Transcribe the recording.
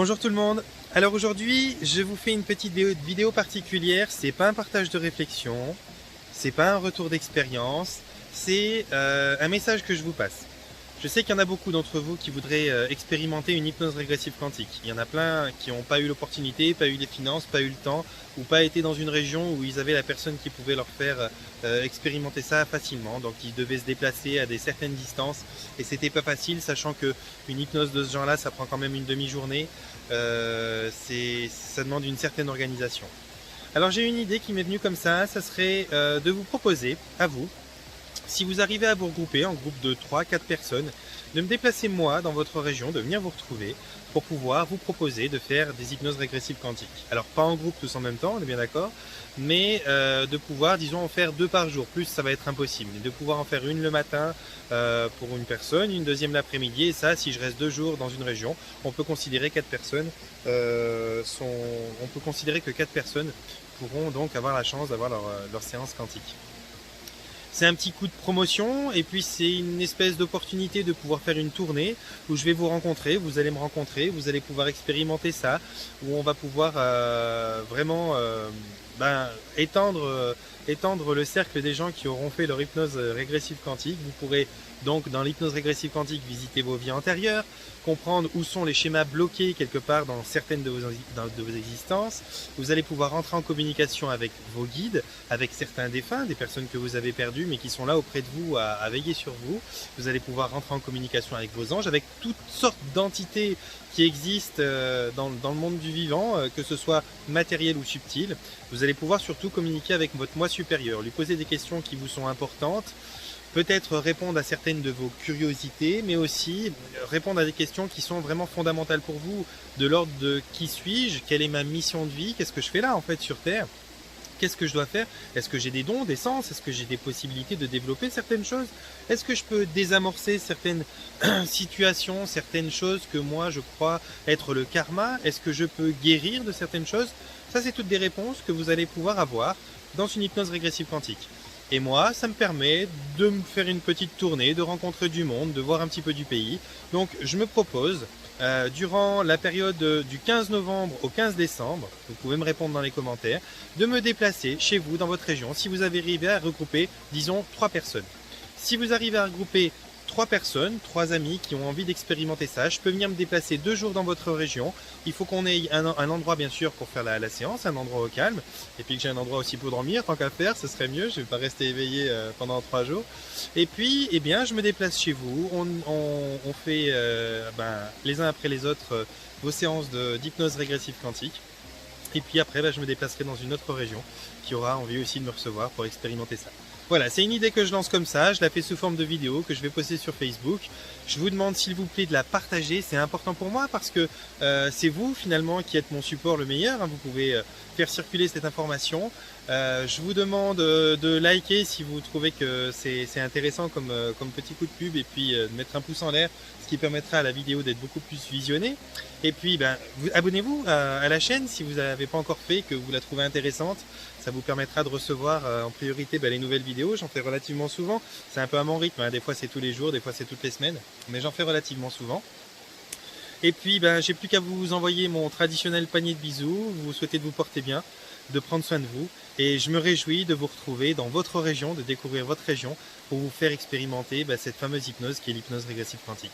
Bonjour tout le monde. Alors aujourd'hui, je vous fais une petite vidéo particulière. C'est pas un partage de réflexion, c'est pas un retour d'expérience, c'est un message que je vous passe. Je sais qu'il y en a beaucoup d'entre vous qui voudraient expérimenter une hypnose régressive quantique. Il y en a plein qui n'ont pas eu l'opportunité, pas eu les finances, pas eu le temps, ou pas été dans une région où ils avaient la personne qui pouvait leur faire expérimenter ça facilement. Donc ils devaient se déplacer à des certaines distances et c'était pas facile, sachant que une hypnose de ce genre-là, ça prend quand même une demi-journée. Ça demande une certaine organisation. Alors j'ai une idée qui m'est venue comme ça serait de vous proposer à vous, si vous arrivez à vous regrouper en groupe de 3-4 personnes, de me déplacer moi dans votre région, de venir vous retrouver pour pouvoir vous proposer de faire des hypnoses régressives quantiques. Alors pas en groupe tous en même temps, on est bien d'accord, mais de pouvoir, disons, en faire 2 par jour. Plus ça va être impossible, mais de pouvoir en faire une le matin pour une personne, une deuxième l'après-midi, et ça, si je reste 2 jours dans une région, on peut considérer 4 personnes on peut considérer que 4 personnes pourront donc avoir la chance d'avoir leur séance quantique. C'est un petit coup de promotion et puis c'est une espèce d'opportunité de pouvoir faire une tournée où je vais vous rencontrer, vous allez me rencontrer, vous allez pouvoir expérimenter ça, où on va pouvoir vraiment étendre le cercle des gens qui auront fait leur hypnose régressive quantique. Vous pourrez donc dans l'hypnose régressive quantique visiter vos vies antérieures, comprendre où sont les schémas bloqués quelque part dans certaines de vos existences. Vous allez pouvoir entrer en communication avec vos guides, avec certains défunts, des personnes que vous avez perdues mais qui sont là auprès de vous à veiller sur vous. Vous allez pouvoir rentrer en communication avec vos anges, avec toutes sortes d'entités qui existent dans le monde du vivant, que ce soit matériel ou subtil. Vous allez pouvoir surtout communiquer avec votre moi supérieur, lui poser des questions qui vous sont importantes, peut-être répondre à certaines de vos curiosités, mais aussi répondre à des questions qui sont vraiment fondamentales pour vous, de l'ordre de qui suis-je, quelle est ma mission de vie, qu'est-ce que je fais là en fait sur Terre, qu'est-ce que je dois faire, est-ce que j'ai des dons, des sens, est-ce que j'ai des possibilités de développer certaines choses, est-ce que je peux désamorcer certaines situations, certaines choses que moi je crois être le karma, est-ce que je peux guérir de certaines choses. Ça c'est toutes des réponses que vous allez pouvoir avoir dans une hypnose régressive quantique. Et moi, ça me permet de me faire une petite tournée, de rencontrer du monde, de voir un petit peu du pays. Donc je me propose, durant la période du 15 novembre au 15 décembre, vous pouvez me répondre dans les commentaires, de me déplacer chez vous, dans votre région, si vous avez arrivé à regrouper, disons, 3 personnes. Si vous arrivez à regrouper 3 personnes, 3 amis qui ont envie d'expérimenter ça, je peux venir me déplacer 2 jours dans votre région. Il faut qu'on ait un endroit bien sûr pour faire la séance, un endroit au calme, et puis que j'ai un endroit aussi pour dormir, tant qu'à faire, ce serait mieux, je ne vais pas rester éveillé pendant 3 jours. Et puis, eh bien, je me déplace chez vous, on fait les uns après les autres vos séances d'hypnose régressive quantique. Et puis après, je me déplacerai dans une autre région qui aura envie aussi de me recevoir pour expérimenter ça. Voilà, c'est une idée que je lance comme ça, je la fais sous forme de vidéo que je vais poster sur Facebook. Je vous demande s'il vous plaît de la partager, c'est important pour moi parce que c'est vous finalement qui êtes mon support le meilleur, hein. Vous pouvez faire circuler cette information. Je vous demande de liker si vous trouvez que c'est intéressant comme petit coup de pub et puis de mettre un pouce en l'air, ce qui permettra à la vidéo d'être beaucoup plus visionnée. Et puis abonnez-vous à la chaîne si vous ne l'avez pas encore fait, que vous la trouvez intéressante. Ça vous permettra de recevoir en priorité les nouvelles vidéos. J'en fais relativement souvent. C'est un peu à mon rythme, hein. Des fois c'est tous les jours, des fois c'est toutes les semaines. Mais j'en fais relativement souvent. Et puis j'ai plus qu'à vous envoyer mon traditionnel panier de bisous. Vous souhaitez de vous porter bien, de prendre soin de vous. Et je me réjouis de vous retrouver dans votre région, de découvrir votre région pour vous faire expérimenter cette fameuse hypnose qui est l'hypnose régressive quantique.